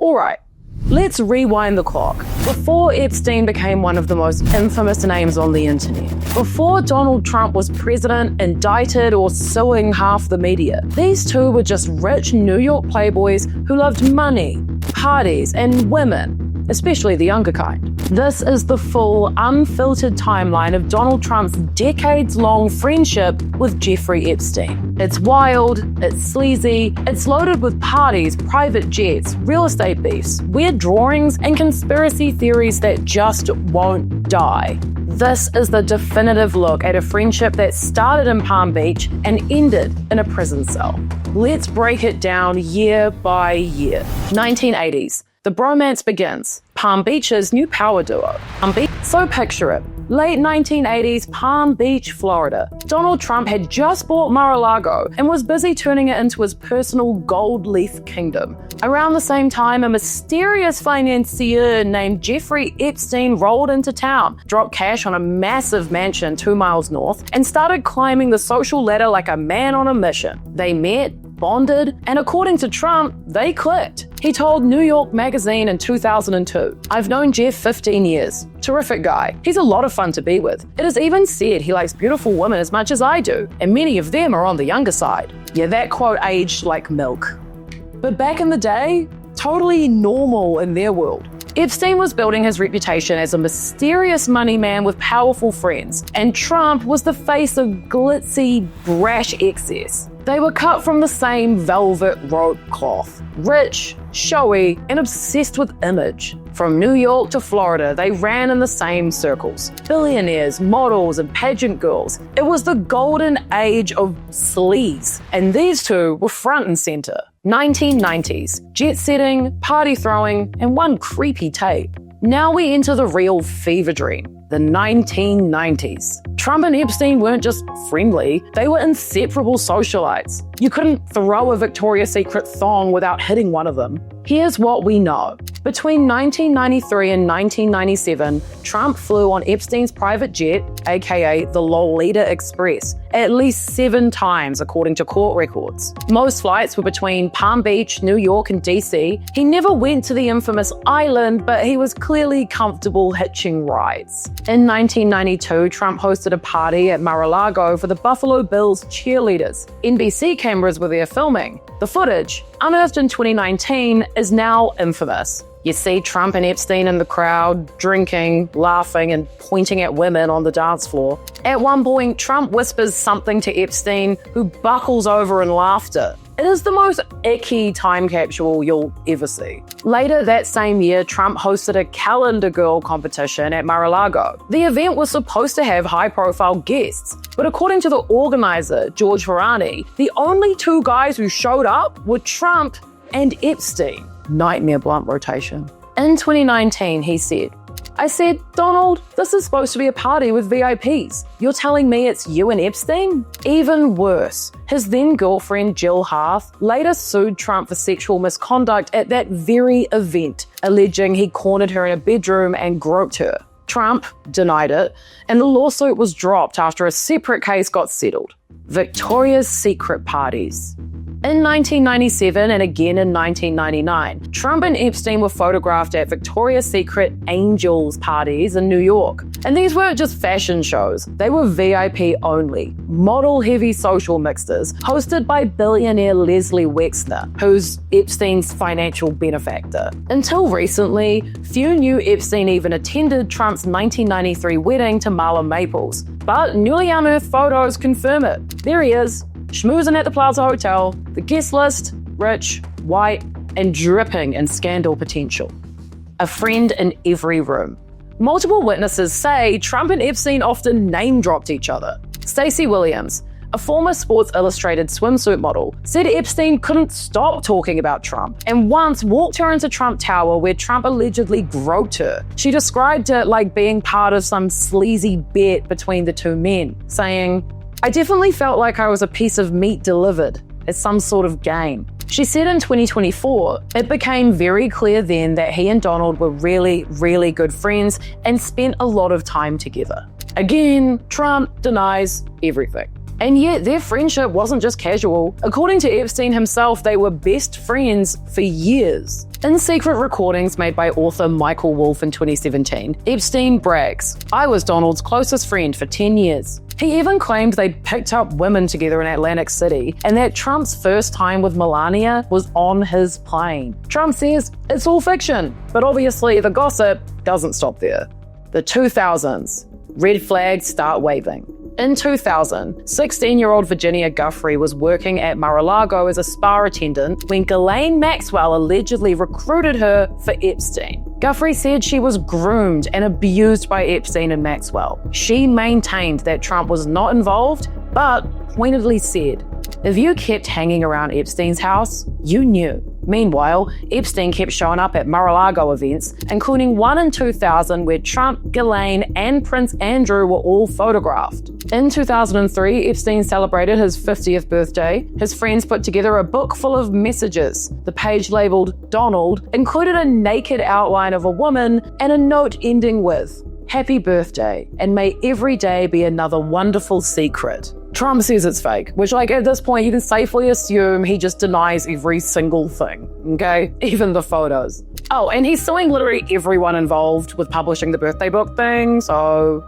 Alright, let's rewind the clock. Before Epstein became one of the most infamous names on the internet, before Donald Trump was president, indicted, or suing half the media, these two were just rich New York playboys who loved money, parties, and women, especially the younger kind. This is the full, unfiltered timeline of Donald Trump's decades-long friendship with Jeffrey Epstein. It's wild, it's sleazy, it's loaded with parties, private jets, real estate beefs, weird drawings, and conspiracy theories that just won't die. This is the definitive look at a friendship that started in Palm Beach and ended in a prison cell. Let's break it down year by year. 1980s. The Bromance Begins, Palm Beach's new power duo. So picture it, late 1980s, Palm Beach, Florida. Donald Trump had just bought Mar-a-Lago and was busy turning it into his personal gold leaf kingdom. Around the same time, a mysterious financier named Jeffrey Epstein rolled into town, dropped cash on a massive mansion 2 miles north, and started climbing the social ladder like a man on a mission. They met, bonded, and according to Trump, they clicked. He told New York Magazine in 2002, "I've known Jeff 15 years. Terrific guy. He's a lot of fun to be with. It is even said he likes beautiful women as much as I do, and many of them are on the younger side." Yeah, that quote aged like milk. But back in the day, totally normal in their world. Epstein was building his reputation as a mysterious money man with powerful friends, and Trump was the face of glitzy, brash excess. They were cut from the same velvet rope cloth. Rich, showy, and obsessed with image. From New York to Florida, they ran in the same circles. Billionaires, models, and pageant girls. It was the golden age of sleaze, and these two were front and center. 1990s, jet-setting, party throwing, and one creepy tape. Now we enter the real fever dream, the 1990s. Trump and Epstein weren't just friendly, they were inseparable socialites. You couldn't throw a Victoria's Secret thong without hitting one of them. Here's what we know. Between 1993 and 1997, Trump flew on Epstein's private jet, aka the Lolita Express, at least 7 times according to court records. Most flights were between Palm Beach, New York, and DC. He never went to the infamous island, but he was clearly comfortable hitching rides. In 1992, Trump hosted a party at Mar-a-Lago for the Buffalo Bills cheerleaders. NBC cameras were there filming. The footage, unearthed in 2019, is now infamous. You see Trump and Epstein in the crowd, drinking, laughing, and pointing at women on the dance floor. At one point, Trump whispers something to Epstein, who buckles over in laughter. It is the most icky time capsule you'll ever see. Later that same year, Trump hosted a calendar girl competition at Mar-a-Lago. The event was supposed to have high-profile guests, but according to the organizer, George Varani, the only 2 guys who showed up were Trump and Epstein. Nightmare blunt rotation. In 2019, he said, "I said, Donald, this is supposed to be a party with VIPs. You're telling me it's you and Epstein?" Even worse, his then-girlfriend Jill Harth later sued Trump for sexual misconduct at that very event, alleging he cornered her in a bedroom and groped her. Trump denied it, and the lawsuit was dropped after a separate case got settled. Victoria's Secret parties. In 1997 and again in 1999, Trump and Epstein were photographed at Victoria's Secret Angels parties in New York. And these weren't just fashion shows, they were VIP only, model-heavy social mixers hosted by billionaire Leslie Wexner, who's Epstein's financial benefactor. Until recently, few knew Epstein even attended Trump's 1993 wedding to Marla Maples. But newly unearthed photos confirm it. There he is, schmoozing at the Plaza Hotel, the guest list, rich, white, and dripping in scandal potential. A friend in every room. Multiple witnesses say Trump and Epstein often name-dropped each other. Stacey Williams, a former Sports Illustrated swimsuit model, said Epstein couldn't stop talking about Trump and once walked her into Trump Tower where Trump allegedly groped her. She described it like being part of some sleazy bet between the 2 men, saying, "I definitely felt like I was a piece of meat delivered as some sort of game." She said in 2024, it became very clear then that he and Donald were really, really good friends and spent a lot of time together. Again, Trump denies everything. And yet their friendship wasn't just casual. According to Epstein himself, they were best friends for years. In secret recordings made by author Michael Wolff in 2017, Epstein brags, "I was Donald's closest friend for 10 years. He even claimed they'd picked up women together in Atlantic City and that Trump's first time with Melania was on his plane." Trump says it's all fiction, but obviously the gossip doesn't stop there. The 2000s. Red flags start waving. In 2000, 16-year-old Virginia Guthrie was working at Mar-a-Lago as a spa attendant when Ghislaine Maxwell allegedly recruited her for Epstein. Guthrie said she was groomed and abused by Epstein and Maxwell. She maintained that Trump was not involved, but pointedly said, "If you kept hanging around Epstein's house, you knew." Meanwhile, Epstein kept showing up at Mar-a-Lago events, including one in 2000 where Trump, Ghislaine, and Prince Andrew were all photographed. In 2003, Epstein celebrated his 50th birthday. His friends put together a book full of messages. The page labeled Donald included a naked outline of a woman and a note ending with, "Happy birthday, and may every day be another wonderful secret." Trump says it's fake, which at this point you can safely assume he just denies every single thing, okay? Even the photos. Oh, and he's suing literally everyone involved with publishing the birthday book thing, so...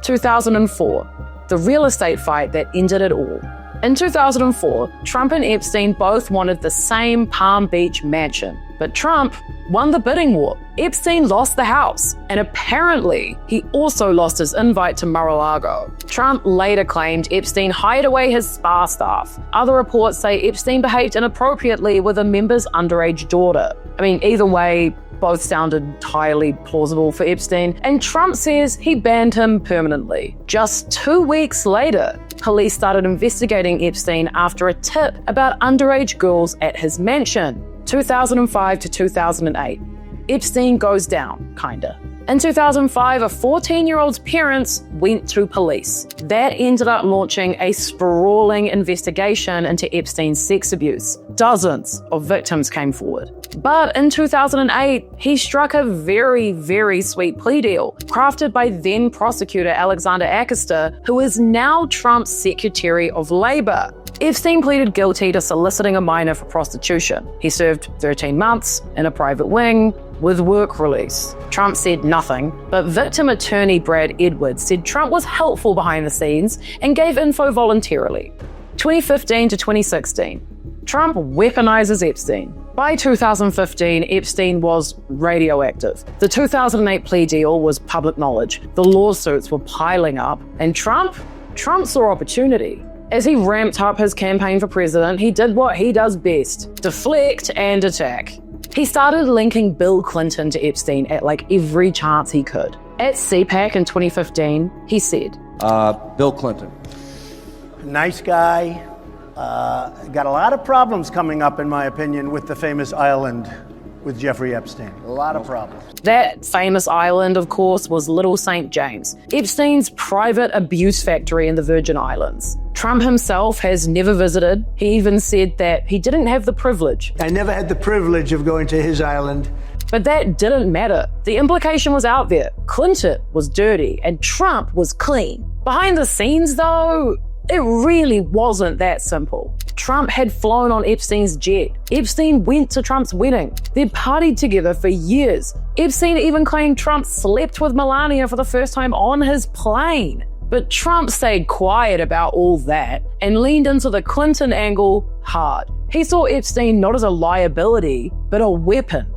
2004, the real estate fight that ended it all. In 2004, Trump and Epstein both wanted the same Palm Beach mansion, but Trump won the bidding war. Epstein lost the house, and apparently he also lost his invite to Mar-a-Lago. Trump later claimed Epstein hired away his spa staff. Other reports say Epstein behaved inappropriately with a member's underage daughter. I mean, either way, both sounded entirely plausible for Epstein, and Trump says he banned him permanently. Just 2 weeks later, police started investigating Epstein after a tip about underage girls at his mansion. 2005 to 2008. Epstein goes down, kinda. In 2005, a 14-year-old's parents went to police. That ended up launching a sprawling investigation into Epstein's sex abuse. Dozens of victims came forward. But in 2008, he struck a very, very sweet plea deal, crafted by then prosecutor Alexander Acasta, who is now Trump's Secretary of Labor. Epstein pleaded guilty to soliciting a minor for prostitution. He served 13 months in a private wing with work release. Trump said nothing, but victim attorney Brad Edwards said Trump was helpful behind the scenes and gave info voluntarily. 2015 to 2016, Trump weaponizes Epstein. By 2015, Epstein was radioactive. The 2008 plea deal was public knowledge. The lawsuits were piling up, and Trump saw opportunity. As he ramped up his campaign for president, he did what he does best: deflect and attack. He started linking Bill Clinton to Epstein at every chance he could. At CPAC in 2015, he said, Bill Clinton. Nice guy. Got a lot of problems coming up, in my opinion, with the famous island with Jeffrey Epstein. A lot of problems. That famous island, of course, was Little St. James, Epstein's private abuse factory in the Virgin Islands. Trump himself has never visited. He even said that he didn't have the privilege. I never had the privilege of going to his island. But that didn't matter. The implication was out there. Clinton was dirty and Trump was clean. Behind the scenes, though, it really wasn't that simple. Trump had flown on Epstein's jet. Epstein went to Trump's wedding. They'd partied together for years. Epstein even claimed Trump slept with Melania for the first time on his plane. But Trump stayed quiet about all that and leaned into the Clinton angle hard. He saw Epstein not as a liability, but a weapon.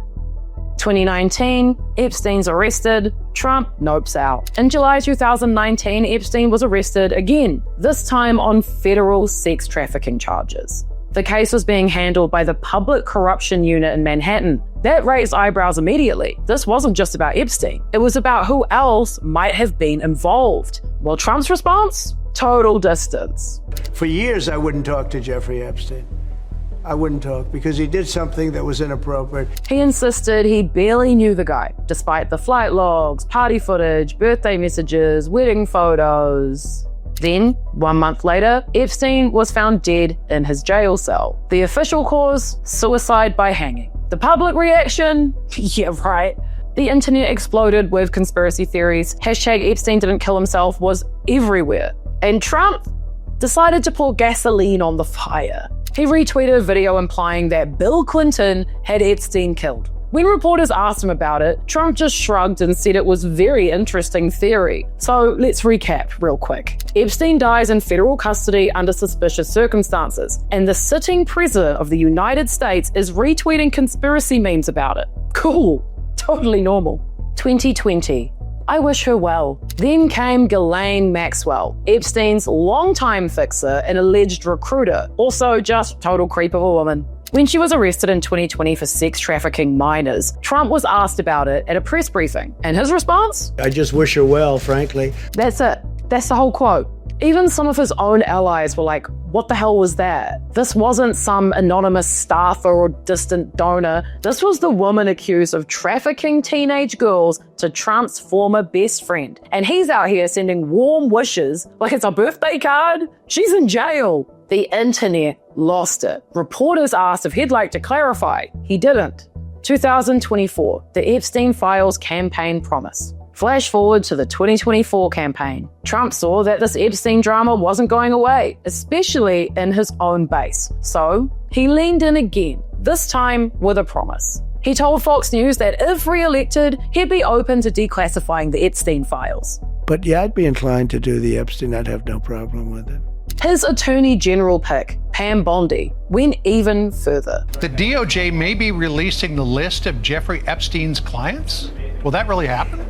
2019, Epstein's arrested, Trump nopes out. In July 2019, Epstein was arrested again, this time on federal sex trafficking charges. The case was being handled by the Public Corruption Unit in Manhattan. That raised eyebrows immediately. This wasn't just about Epstein. It was about who else might have been involved. Well, Trump's response? Total distance. For years, I wouldn't talk to Jeffrey Epstein. I wouldn't talk because he did something that was inappropriate. He insisted he barely knew the guy, despite the flight logs, party footage, birthday messages, wedding photos. Then, 1 month later, Epstein was found dead in his jail cell. The official cause? Suicide by hanging. The public reaction? Yeah, right. The internet exploded with conspiracy theories. Hashtag Epstein didn't kill himself was everywhere. And Trump decided to pour gasoline on the fire. He retweeted a video implying that Bill Clinton had Epstein killed. When reporters asked him about it, Trump just shrugged and said it was a very interesting theory. So let's recap real quick. Epstein dies in federal custody under suspicious circumstances, and the sitting president of the United States is retweeting conspiracy memes about it. Cool. Totally normal. 2020. I wish her well. Then came Ghislaine Maxwell, Epstein's longtime fixer and alleged recruiter, also just total creep of a woman. When she was arrested in 2020 for sex trafficking minors, Trump was asked about it at a press briefing, and his response? I just wish her well, frankly. That's it. That's the whole quote. Even some of his own allies were like, what the hell was that? This wasn't some anonymous staffer or distant donor. This was the woman accused of trafficking teenage girls to Trump's former best friend. And he's out here sending warm wishes like it's a birthday card. She's in jail. The internet lost it. Reporters asked if he'd like to clarify. He didn't. 2024, the Epstein Files campaign promise. Flash forward to the 2024 campaign. Trump saw that this Epstein drama wasn't going away, especially in his own base. So he leaned in again, this time with a promise. He told Fox News that if re-elected, he'd be open to declassifying the Epstein files. But yeah, I'd be inclined to do the Epstein. I'd have no problem with it. His attorney general pick, Pam Bondi, went even further. The DOJ may be releasing the list of Jeffrey Epstein's clients? Will that really happen?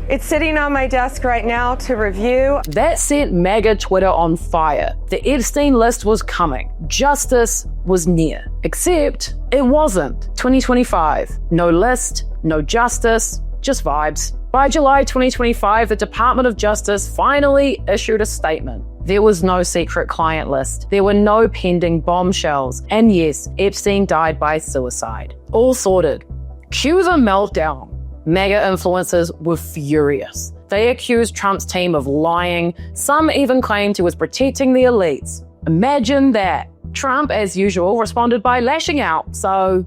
It's sitting on my desk right now to review. That set MAGA Twitter on fire. The Epstein list was coming. Justice was near. Except it wasn't. 2025. No list, no justice, just vibes. By July 2025, the Department of Justice finally issued a statement. There was no secret client list. There were no pending bombshells. And yes, Epstein died by suicide. All sorted. Cue the meltdown. MAGA influencers were furious. They accused Trump's team of lying. Some even claimed he was protecting the elites. Imagine that. Trump, as usual, responded by lashing out, so...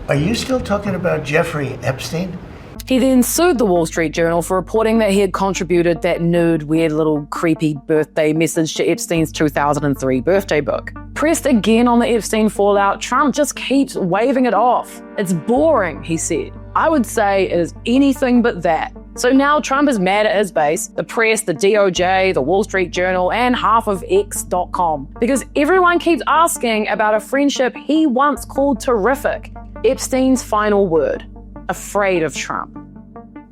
Are you still talking about Jeffrey Epstein? He then sued the Wall Street Journal for reporting that he had contributed that nude, weird little creepy birthday message to Epstein's 2003 birthday book. Pressed again on the Epstein fallout, Trump just keeps waving it off. It's boring, he said. I would say it is anything but that. So now Trump is mad at his base, the press, the DOJ, the Wall Street Journal, and half of X.com, because everyone keeps asking about a friendship he once called terrific. Epstein's final word. Afraid of Trump.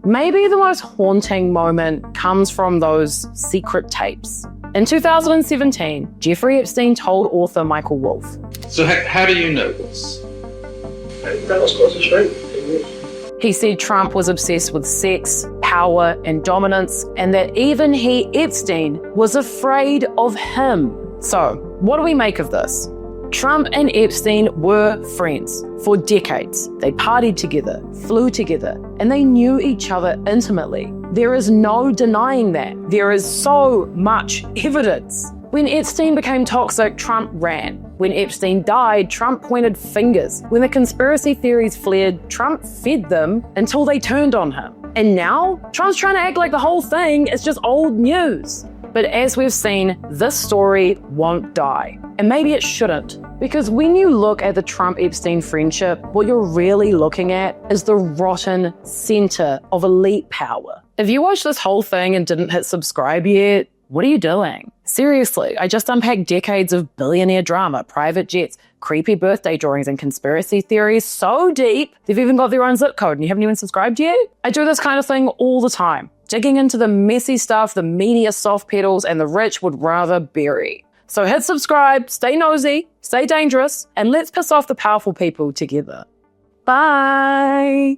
Maybe the most haunting moment comes from those secret tapes. In 2017, Jeffrey Epstein told author Michael Wolff. So how do you know this? That was close to straight. He said Trump was obsessed with sex, power, and dominance, and that even he, Epstein, was afraid of him. So, what do we make of this? Trump and Epstein were friends for decades. They partied together, flew together, and they knew each other intimately. There is no denying that. There is so much evidence. When Epstein became toxic, Trump ran. When Epstein died, Trump pointed fingers. When the conspiracy theories flared, Trump fed them until they turned on him. And now, Trump's trying to act like the whole thing is just old news. But as we've seen, this story won't die. And maybe it shouldn't. Because when you look at the Trump-Epstein friendship, what you're really looking at is the rotten center of elite power. If you watched this whole thing and didn't hit subscribe yet, what are you doing? Seriously, I just unpacked decades of billionaire drama, private jets, creepy birthday drawings, and conspiracy theories so deep, they've even got their own zip code and you haven't even subscribed yet? I do this kind of thing all the time. Digging into the messy stuff the media soft pedals and the rich would rather bury. So hit subscribe, stay nosy, stay dangerous, and let's piss off the powerful people together. Bye!